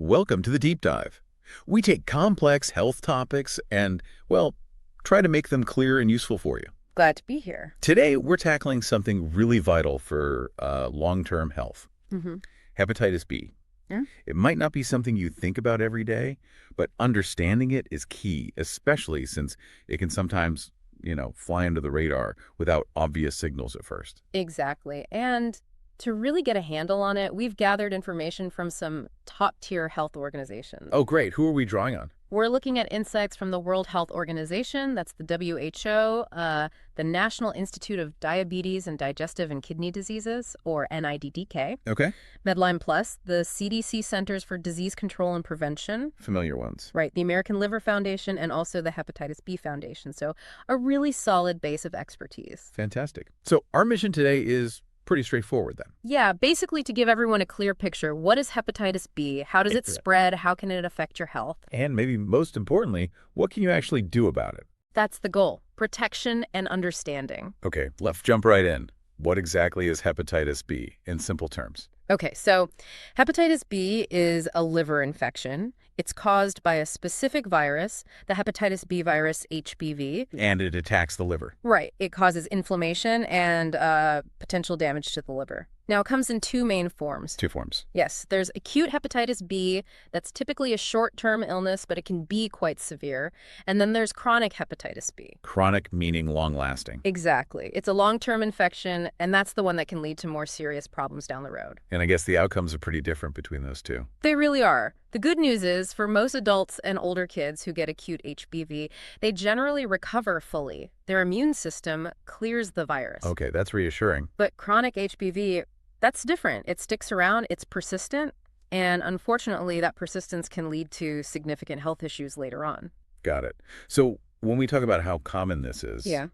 Welcome to the Deep Dive. We take complex health topics and, well, try to make them clear and useful for you. Glad to be here. Today, we're tackling something really vital for long-term health. Mm-hmm. Hepatitis B. Yeah. It might not be something you think about every day, but understanding it is key, especially since it can sometimes, fly under the radar without obvious signals at first. Exactly. And to really get a handle on it, we've gathered information from some top-tier health organizations. Oh, great. Who are we drawing on? We're looking at insights from the World Health Organization, that's the WHO, the National Institute of Diabetes and Digestive and Kidney Diseases, or NIDDK, Okay. Medline Plus, the CDC Centers for Disease Control and Prevention, Familiar ones. right, the American Liver Foundation, and also the Hepatitis B Foundation. So a really solid base of expertise. Fantastic. So our mission today is pretty straightforward then. Yeah, basically to give everyone a clear picture, what is hepatitis B? How does it spread? How can it affect your health? And maybe most importantly, what can you actually do about it? That's the goal, protection and understanding. Okay, let's jump right in. What exactly is hepatitis B in simple terms? Okay, so hepatitis B is a liver infection. It's caused by a specific virus, the hepatitis B virus HBV. And it attacks the liver. Right. It causes inflammation and potential damage to the liver. Now, it comes in two main forms. Two forms. Yes, there's acute hepatitis B. That's typically a short-term illness, but it can be quite severe. And then there's chronic hepatitis B. Chronic meaning long-lasting. Exactly. It's a long-term infection, and that's the one that can lead to more serious problems down the road. And I guess the outcomes are pretty different between those two. They really are. The good news is, for most adults and older kids who get acute HBV, they generally recover fully. Their immune system clears the virus. Okay, that's reassuring. But chronic HBV, that's different. It sticks around, it's persistent, and unfortunately, that persistence can lead to significant health issues later on. Got it. So when we talk about how common this is, Yeah.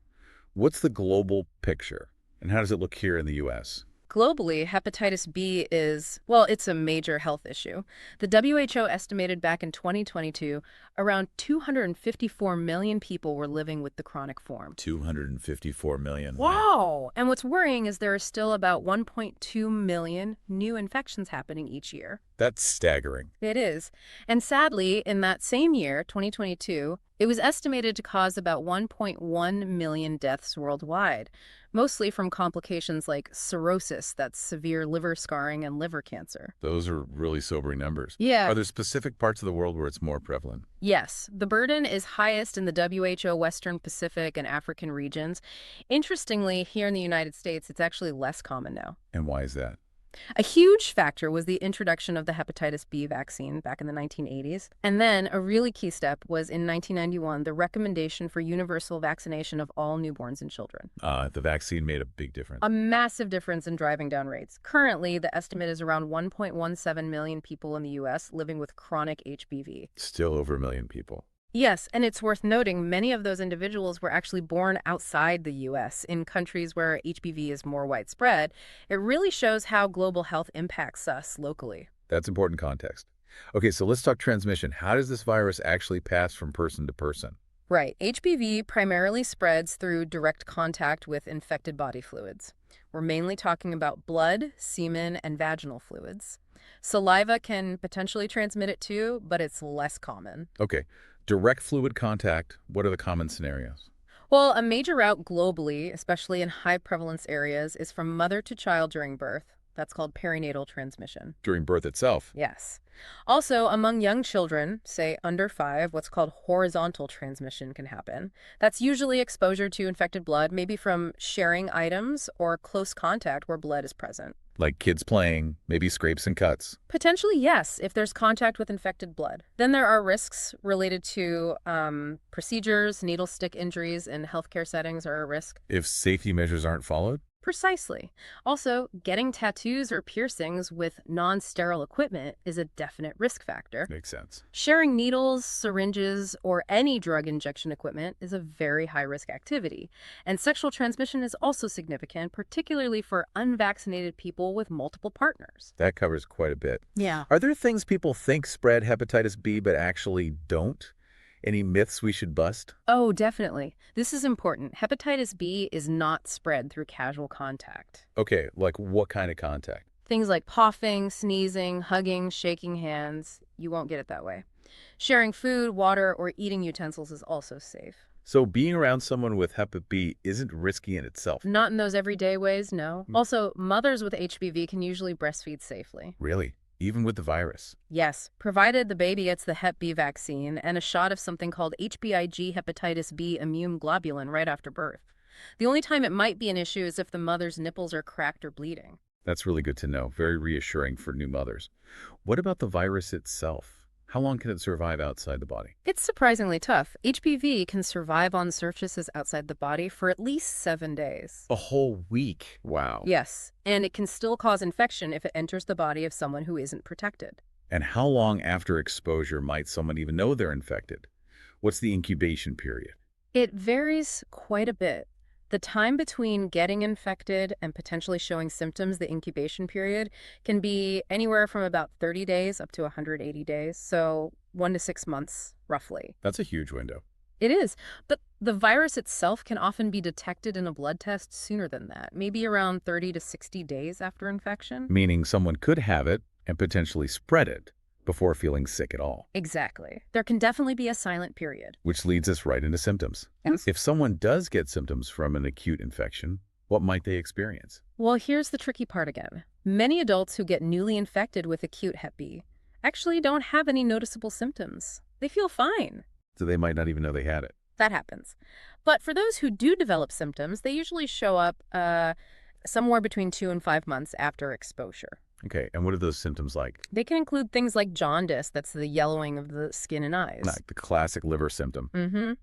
what's the global picture? And how does it look here in the U.S.? Globally, hepatitis B is, well, it's a major health issue. The WHO estimated back in 2022, around 254 million people were living with the chronic form. 254 million. Wow! And what's worrying is there are still about 1.2 million new infections happening each year. That's staggering. It is. And sadly, in that same year, 2022, it was estimated to cause about 1.1 million deaths worldwide, mostly from complications like cirrhosis, that's severe liver scarring, and liver cancer. Those are really sobering numbers. Yeah. Are there specific parts of the world where it's more prevalent? Yes, the burden is highest in the WHO Western Pacific and African regions. Interestingly, here in the United States, it's actually less common now. And why is that? A huge factor was the introduction of the hepatitis B vaccine back in the 1980s. And then a really key step was in 1991, the recommendation for universal vaccination of all newborns and children. The vaccine made a big difference. A massive difference in driving down rates. Currently, the estimate is around 1.17 million people in the U.S. living with chronic HBV. Still over 1 million people. Yes, and it's worth noting many of those individuals were actually born outside the U.S., in countries where HBV is more widespread. It really shows how global health impacts us locally. That's important context. Okay, so let's talk transmission. How does this virus actually pass from person to person? Right. HBV primarily spreads through direct contact with infected body fluids. We're mainly talking about blood, semen, and vaginal fluids. Saliva can potentially transmit it too, but it's less common. Okay, direct fluid contact, what are the common scenarios? Well, a major route globally, especially in high prevalence areas, is from mother to child during birth. That's called perinatal transmission. During birth itself? Yes. Also, among young children, say under 5, what's called horizontal transmission can happen. That's usually exposure to infected blood, maybe from sharing items or close contact where blood is present. Like kids playing, maybe scrapes and cuts. Potentially, yes, if there's contact with infected blood. Then there are risks related to procedures, needle stick injuries in healthcare settings are a risk. If safety measures aren't followed? Precisely. Also, getting tattoos or piercings with non-sterile equipment is a definite risk factor. Makes sense. Sharing needles, syringes, or any drug injection equipment is a very high-risk activity. And sexual transmission is also significant, particularly for unvaccinated people with multiple partners. That covers quite a bit. Yeah. Are there things people think spread hepatitis B but actually don't? Any myths we should bust? Oh, definitely. This is important. Hepatitis B is not spread through casual contact. Okay, like what kind of contact? Things like coughing, sneezing, hugging, shaking hands, you won't get it that way. Sharing food, water, or eating utensils is also safe. So being around someone with Hep B isn't risky in itself. Not in those everyday ways, no. Also, mothers with HBV can usually breastfeed safely. Really? Even with the virus? Yes, provided the baby gets the Hep B vaccine and a shot of something called HBIG hepatitis B immune globulin right after birth. The only time it might be an issue is if the mother's nipples are cracked or bleeding. That's really good to know. Very reassuring for new mothers. What about the virus itself? How long can it survive outside the body? It's surprisingly tough. HPV can survive on surfaces outside the body for at least 7 days. A whole week. Wow. Yes, and it can still cause infection if it enters the body of someone who isn't protected. And how long after exposure might someone even know they're infected? What's the incubation period? It varies quite a bit. The time between getting infected and potentially showing symptoms, the incubation period, can be anywhere from about 30 days up to 180 days, so 1 to 6 months, roughly. That's a huge window. It is, but the virus itself can often be detected in a blood test sooner than that, maybe around 30 to 60 days after infection. Meaning someone could have it and potentially spread it before feeling sick at all. Exactly. There can definitely be a silent period. Which leads us right into symptoms. Yes. If someone does get symptoms from an acute infection, what might they experience? Well, here's the tricky part again. Many adults who get newly infected with acute Hep B actually don't have any noticeable symptoms. They feel fine. So they might not even know they had it. That happens. But for those who do develop symptoms, they usually show up somewhere between 2 and 5 months after exposure. Okay, and what are those symptoms like? They can include things like jaundice, that's the yellowing of the skin and eyes. Like the classic liver symptom. Mm-hmm.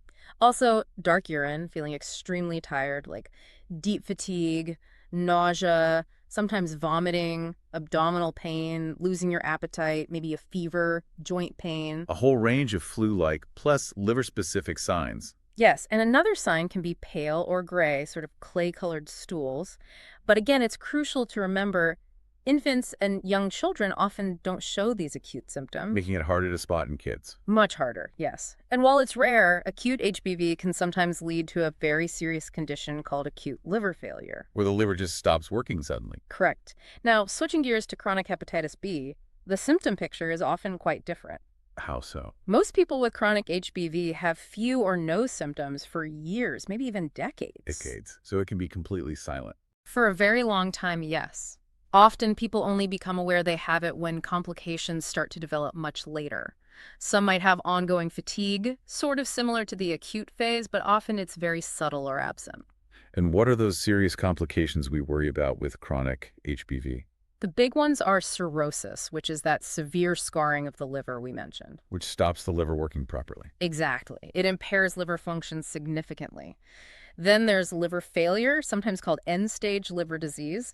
Also, dark urine, feeling extremely tired, like deep fatigue, nausea, sometimes vomiting, abdominal pain, losing your appetite, maybe a fever, joint pain. A whole range of flu-like plus liver-specific signs. Yes, and another sign can be pale or gray, sort of clay-colored stools. But again, it's crucial to remember infants and young children often don't show these acute symptoms. Making it harder to spot in kids. Much harder, yes. And while it's rare, acute HBV can sometimes lead to a very serious condition called acute liver failure. Where the liver just stops working suddenly. Correct. Now, switching gears to chronic hepatitis B, the symptom picture is often quite different. How so? Most people with chronic HBV have few or no symptoms for years, maybe even decades. Decades. So it can be completely silent. For a very long time, yes. Often people only become aware they have it when complications start to develop much later. Some might have ongoing fatigue, sort of similar to the acute phase, but often it's very subtle or absent. And what are those serious complications we worry about with chronic HBV? The big ones are cirrhosis, which is that severe scarring of the liver we mentioned. Which stops the liver working properly. Exactly. It impairs liver function significantly. Then there's liver failure, sometimes called end-stage liver disease,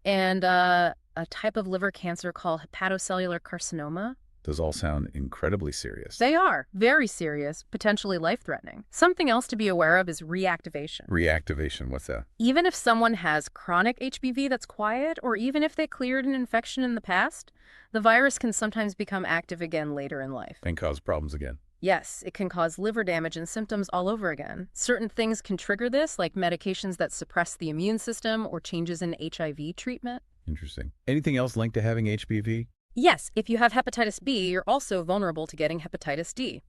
and a type of liver cancer called hepatocellular carcinoma. Those all sound incredibly serious. They are very serious, potentially life-threatening. Something else to be aware of is reactivation. Reactivation, what's that? Even if someone has chronic HBV that's quiet, or even if they cleared an infection in the past, the virus can sometimes become active again later in life. And cause problems again. Yes, it can cause liver damage and symptoms all over again. Certain things can trigger this, like medications that suppress the immune system or changes in HIV treatment. Interesting. Anything else linked to having HBV? Yes, if you have hepatitis B, you're also vulnerable to getting hepatitis D.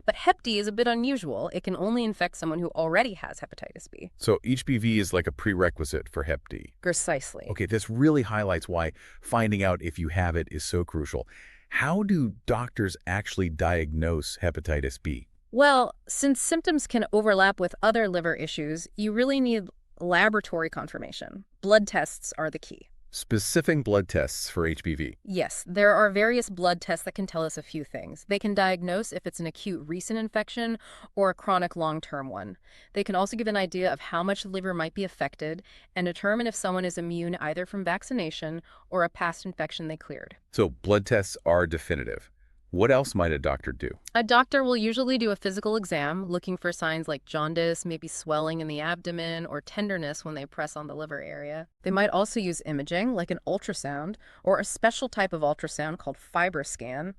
But Hep D is a bit unusual. It can only infect someone who already has hepatitis B. So HBV is like a prerequisite for Hep D. Precisely. Okay, this really highlights why finding out if you have it is so crucial. How do doctors actually diagnose hepatitis B? Well, since symptoms can overlap with other liver issues, you really need laboratory confirmation. Blood tests are the key. Specific blood tests for HBV. Yes, there are various blood tests that can tell us a few things. They can diagnose if it's an acute recent infection or a chronic long-term one. They can also give an idea of how much the liver might be affected and determine if someone is immune either from vaccination or a past infection they cleared. So blood tests are definitive. What else might a doctor do? A doctor will usually do a physical exam, looking for signs like jaundice, maybe swelling in the abdomen, or tenderness when they press on the liver area. They might also use imaging, like an ultrasound, or a special type of ultrasound called FibroScan.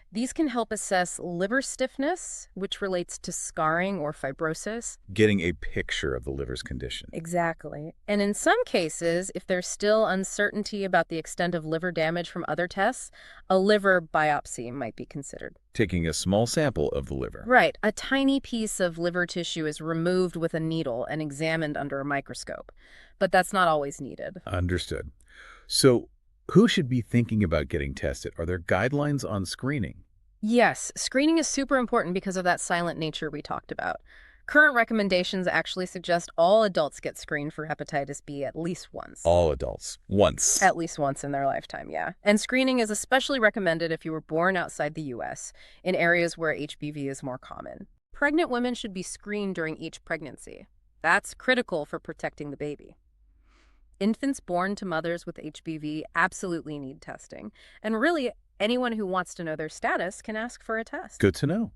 These can help assess liver stiffness, which relates to scarring or fibrosis. Getting a picture of the liver's condition. Exactly. And in some cases, if there's still uncertainty about the extent of liver damage from other tests, a liver biopsy might be considered. Taking a small sample of the liver. Right. A tiny piece of liver tissue is removed with a needle and examined under a microscope. But that's not always needed. Understood. So, who should be thinking about getting tested? Are there guidelines on screening? Yes, screening is super important because of that silent nature we talked about. Current recommendations actually suggest all adults get screened for hepatitis B at least once. All adults. Once. At least once in their lifetime, yeah. And screening is especially recommended if you were born outside the U.S., in areas where HBV is more common. Pregnant women should be screened during each pregnancy. That's critical for protecting the baby. Infants born to mothers with HBV absolutely need testing. And really, anyone who wants to know their status can ask for a test. Good to know.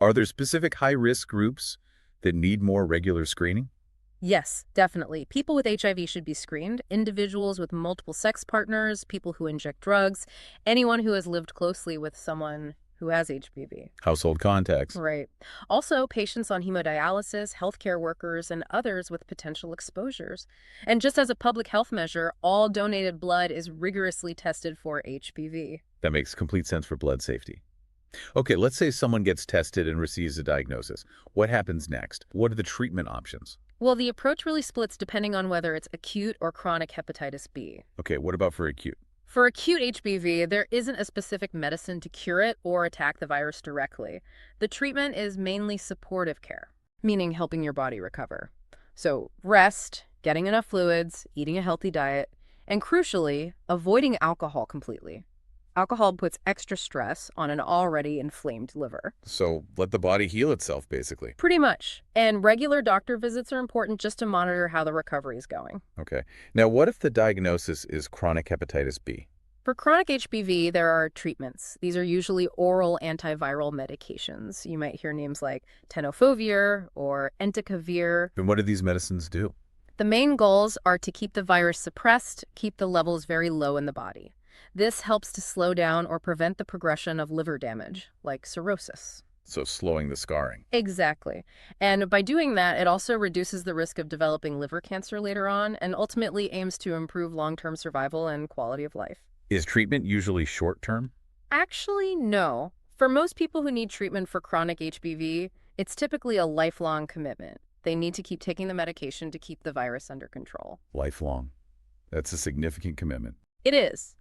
Are there specific high-risk groups that need more regular screening? Yes, definitely. People with HIV should be screened. Individuals with multiple sex partners, people who inject drugs, anyone who has lived closely with someone who has HBV. Household contacts. Right. Also, patients on hemodialysis, healthcare workers, and others with potential exposures. And just as a public health measure, all donated blood is rigorously tested for HBV. That makes complete sense for blood safety. Okay, let's say someone gets tested and receives a diagnosis. What happens next? What are the treatment options? Well, the approach really splits depending on whether it's acute or chronic hepatitis B. Okay, what about for acute? For acute HBV, there isn't a specific medicine to cure it or attack the virus directly. The treatment is mainly supportive care, meaning helping your body recover. So rest, getting enough fluids, eating a healthy diet, and crucially, avoiding alcohol completely. Alcohol puts extra stress on an already inflamed liver. So let the body heal itself, basically. Pretty much. And regular doctor visits are important just to monitor how the recovery is going. Okay. Now, what if the diagnosis is chronic hepatitis B? For chronic HBV, there are treatments. These are usually oral antiviral medications. You might hear names like tenofovir or entecavir. And what do these medicines do? The main goals are to keep the virus suppressed, keep the levels very low in the body. This helps to slow down or prevent the progression of liver damage, like cirrhosis. So slowing the scarring. Exactly. And by doing that, it also reduces the risk of developing liver cancer later on and ultimately aims to improve long-term survival and quality of life. Is treatment usually short-term? Actually, no. For most people who need treatment for chronic HBV, it's typically a lifelong commitment. They need to keep taking the medication to keep the virus under control. Lifelong. That's a significant commitment. It is.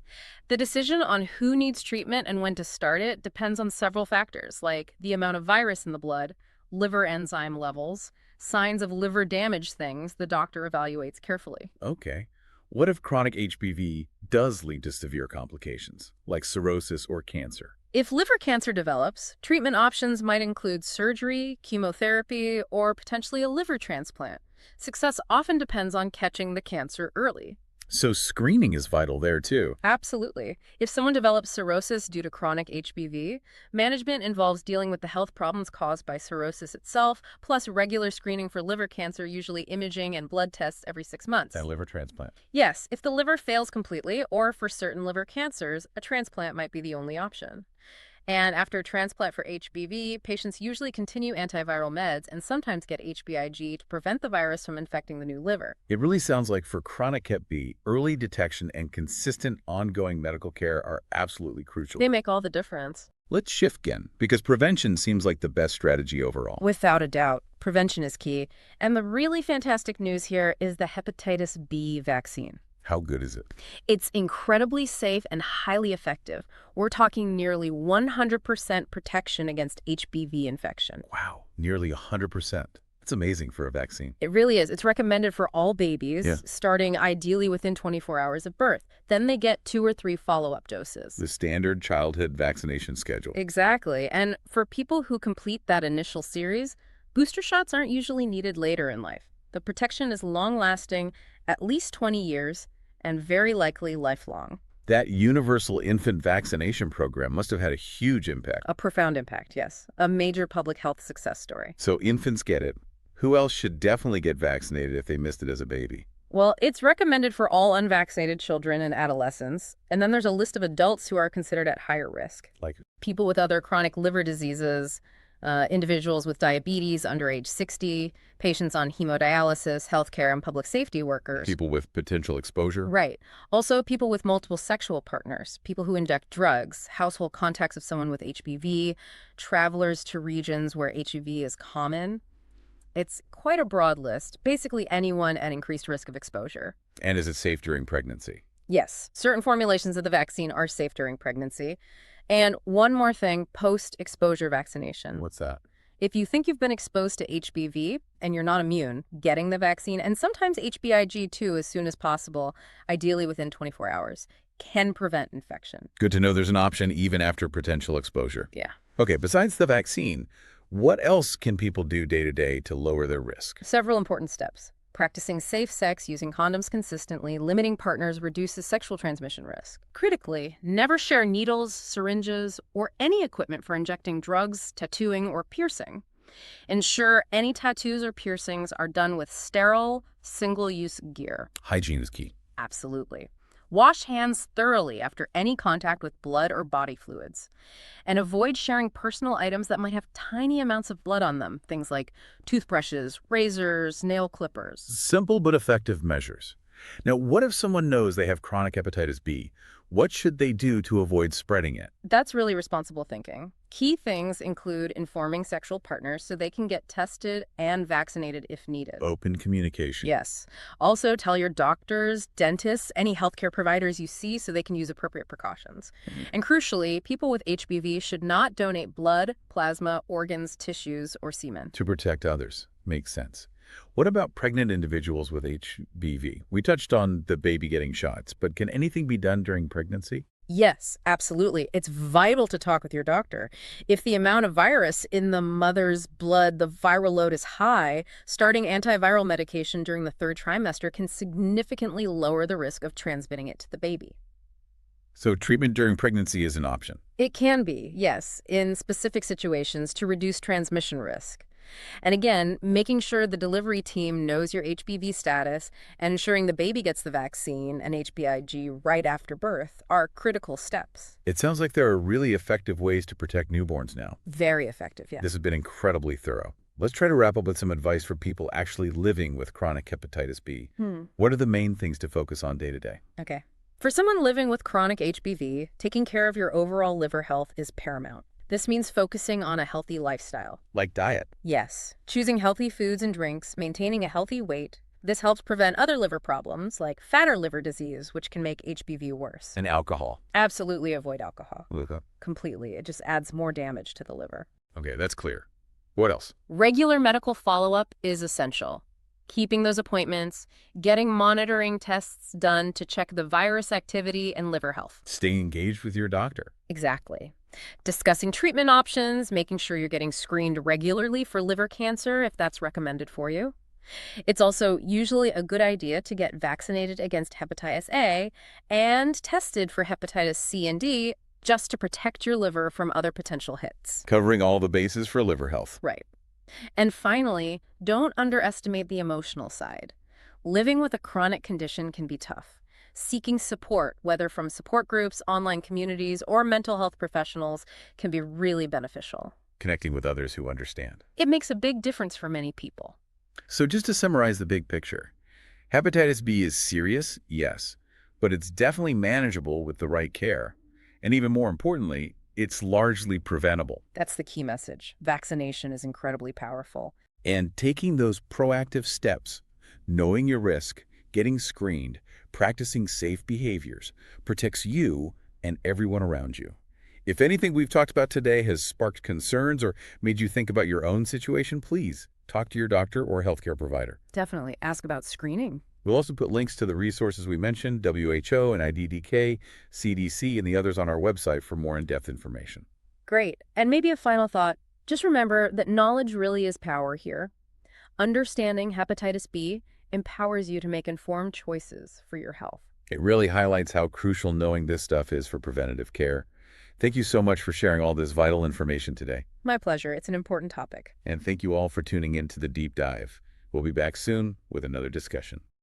The decision on who needs treatment and when to start it depends on several factors, like the amount of virus in the blood, liver enzyme levels, signs of liver damage things the doctor evaluates carefully. Okay. What if chronic HBV does lead to severe complications, like cirrhosis or cancer? If liver cancer develops, treatment options might include surgery, chemotherapy, or potentially a liver transplant. Success often depends on catching the cancer early. So screening is vital there, too. Absolutely. If someone develops cirrhosis due to chronic HBV, management involves dealing with the health problems caused by cirrhosis itself, plus regular screening for liver cancer, usually imaging and blood tests every 6 months. And liver transplant. Yes, if the liver fails completely, or for certain liver cancers, a transplant might be the only option. And after a transplant for HBV, patients usually continue antiviral meds and sometimes get HBIG to prevent the virus from infecting the new liver. It really sounds like for chronic Hep B, early detection and consistent ongoing medical care are absolutely crucial. They make all the difference. Let's shift again, because prevention seems like the best strategy overall. Without a doubt, prevention is key. And the really fantastic news here is the hepatitis B vaccine. How good is it? It's incredibly safe and highly effective. We're talking nearly 100% protection against HBV infection. Wow, nearly 100%. That's amazing for a vaccine. It really is. It's recommended for all babies, starting ideally within 24 hours of birth. Then they get 2 or 3 follow-up doses. The standard childhood vaccination schedule. Exactly. And for people who complete that initial series, booster shots aren't usually needed later in life. The protection is long-lasting, at least 20 years, and very likely lifelong. That universal infant vaccination program must have had a huge impact. A profound impact, yes. A major public health success story. So infants get it. Who else should definitely get vaccinated if they missed it as a baby? Well, it's recommended for all unvaccinated children and adolescents, and then there's a list of adults who are considered at higher risk. Like People with other chronic liver diseases, individuals with diabetes under age 60, patients on hemodialysis, healthcare, and public safety workers. people with potential exposure? Right. Also, people with multiple sexual partners, people who inject drugs, household contacts of someone with HBV, travelers to regions where HBV is common. It's quite a broad list. Basically, anyone at increased risk of exposure. And is it safe during pregnancy? Yes, certain formulations of the vaccine are safe during pregnancy. And one more thing, post-exposure vaccination. What's that? If you think you've been exposed to HBV and you're not immune, getting the vaccine, and sometimes HBIG too as soon as possible, ideally within 24 hours, can prevent infection. Good to know there's an option even after potential exposure. Yeah. Okay, besides the vaccine, what else can people do day to day to lower their risk? Several important steps. Practicing safe sex using condoms consistently, limiting partners reduces sexual transmission risk. Critically, never share needles, syringes, or any equipment for injecting drugs, tattooing, or piercing. Ensure any tattoos or piercings are done with sterile, single-use gear. Hygiene is key. Absolutely. Wash hands thoroughly after any contact with blood or body fluids. And avoid sharing personal items that might have tiny amounts of blood on them, things like toothbrushes, razors, nail clippers. Simple but effective measures. Now, what if someone knows they have chronic hepatitis B? What should they do to avoid spreading it? That's really responsible thinking. Key things include informing sexual partners so they can get tested and vaccinated if needed. Open communication. Yes. Also, tell your doctors, dentists, any healthcare providers you see so they can use appropriate precautions. And crucially, people with HBV should not donate blood, plasma, organs, tissues, or semen. To protect others. Makes sense. What about pregnant individuals with HBV? We touched on the baby getting shots, but can anything be done during pregnancy? Yes, absolutely. It's vital to talk with your doctor. If the amount of virus in the mother's blood, the viral load is high, starting antiviral medication during the third trimester can significantly lower the risk of transmitting it to the baby. So treatment during pregnancy is an option. It can be, yes, in specific situations to reduce transmission risk. And again, making sure the delivery team knows your HBV status and ensuring the baby gets the vaccine and HBIG right after birth are critical steps. It sounds like there are really effective ways to protect newborns now. Very effective, yes. This has been incredibly thorough. Let's try to wrap up with some advice for people actually living with chronic hepatitis B. What are the main things to focus on day to day? Okay. For someone living with chronic HBV, taking care of your overall liver health is paramount. This means focusing on a healthy lifestyle. Like diet. Yes, choosing healthy foods and drinks, maintaining a healthy weight. This helps prevent other liver problems like fat or liver disease, which can make HBV worse. And alcohol. Absolutely avoid alcohol. Okay, Completely. It just adds more damage to the liver. that's clear. What else? Regular medical follow-up is essential. Keeping those appointments, getting monitoring tests done to check the virus activity and liver health. Staying engaged with your doctor. Exactly. Discussing treatment options, making sure you're getting screened regularly for liver cancer if that's recommended for you. It's also usually a good idea to get vaccinated against hepatitis A and tested for hepatitis C and D just to protect your liver from other potential hits. Covering all the bases for liver health. Right. And finally, don't underestimate the emotional side. Living with a chronic condition can be tough. Seeking support, whether from support groups, online communities, or mental health professionals, can be really beneficial. Connecting with others who understand. It makes a big difference for many people. So just to summarize the big picture, hepatitis B is serious, yes, but it's definitely manageable with the right care. And even more importantly, it's largely preventable. That's the key message. Vaccination is incredibly powerful. And taking those proactive steps, knowing your risk, getting screened, practicing safe behaviors, protects you and everyone around you. If anything we've talked about today has sparked concerns or made you think about your own situation, please talk to your doctor or healthcare provider. Definitely ask about screening. We'll also put links to the resources we mentioned, WHO and IDDK, CDC, and the others on our website for more in-depth information. Great. And maybe a final thought. Just remember that knowledge really is power here. Understanding hepatitis B empowers you to make informed choices for your health. It really highlights how crucial knowing this stuff is for preventative care. Thank you so much for sharing all this vital information today. My pleasure. It's an important topic. And thank you all for tuning in to the deep dive. We'll be back soon with another discussion.